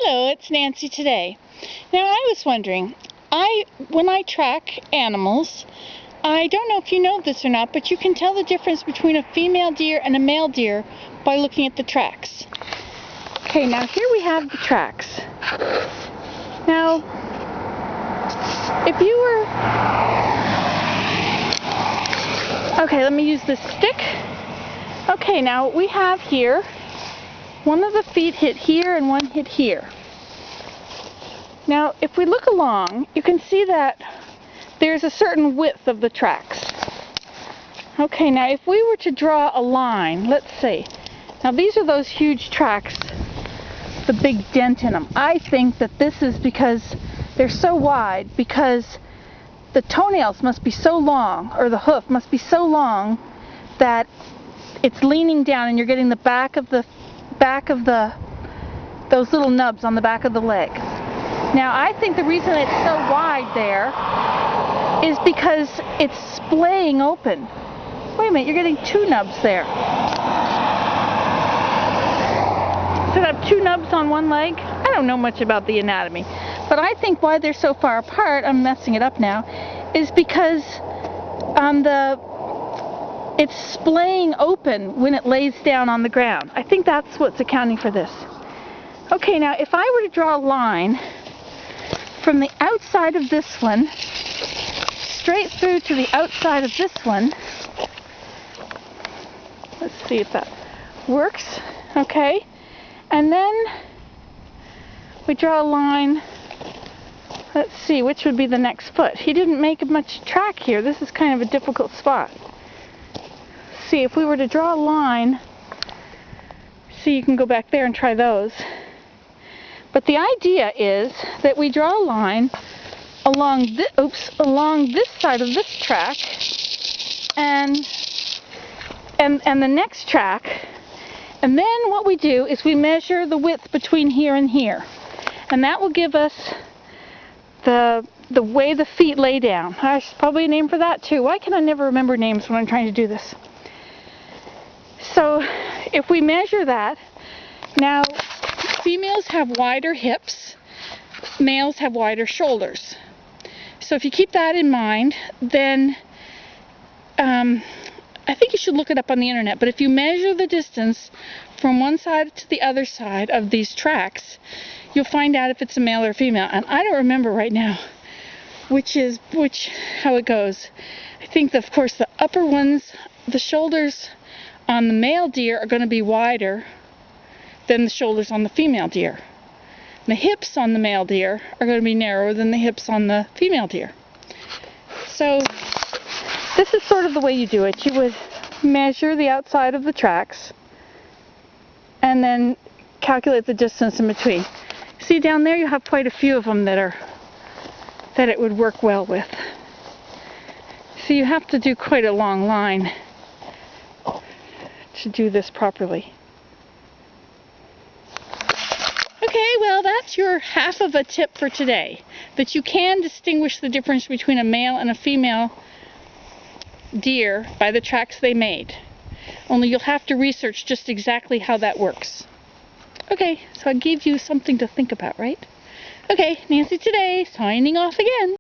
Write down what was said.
Hello, it's Nancy today. Now I was wondering, when I track animals, I don't know if you know this or not, but you can tell the difference between a female deer and a male deer by looking at the tracks. Okay, now here we have the tracks. Now, if you were... Okay, let me use this stick. Okay, now we have here, one of the feet hit here and one hit here. Now, if we look along, you can see that there's a certain width of the tracks. Okay, now if we were to draw a line, let's see. Now these are those huge tracks, the big dent in them. I think that this is because they're so wide, because the toenails must be so long, or the hoof must be so long, that it's leaning down and you're getting the back of those little nubs on the back of the legs. Now I think the reason it's so wide there is because it's splaying open. Wait a minute, you're getting two nubs there. So I have two nubs on one leg? I don't know much about the anatomy, but I think why they're so far apart, I'm messing it up now, is because it's splaying open when it lays down on the ground. I think that's what's accounting for this. Okay, now if I were to draw a line from the outside of this one straight through to the outside of this one, let's see if that works. Okay, and then we draw a line. Let's see, which would be the next foot. He didn't make much track here. This is kind of a difficult spot. See, if we were to draw a line, see, you can go back there and try those. But the idea is that we draw a line along this side of this track and the next track, and then what we do is we measure the width between here and here, and that will give us the way the feet lay down. There's probably a name for that too. Why can I never remember names when I'm trying to do this? So if we measure that, now females have wider hips, males have wider shoulders. So if you keep that in mind, then I think you should look it up on the internet, but if you measure the distance from one side to the other side of these tracks, you'll find out if it's a male or female. And I don't remember right now how it goes. I think that, of course, the upper ones, the shoulders on the male deer are going to be wider than the shoulders on the female deer. The hips on the male deer are going to be narrower than the hips on the female deer. So this is sort of the way you do it. You would measure the outside of the tracks and then calculate the distance in between. See, down there you have quite a few of them that it would work well with. So you have to do quite a long line to do this properly. Okay, well, that's your half of a tip for today, that you can distinguish the difference between a male and a female deer by the tracks they made. Only you'll have to research just exactly how that works. Okay, so I gave you something to think about, right? Okay, Nancy today, signing off again.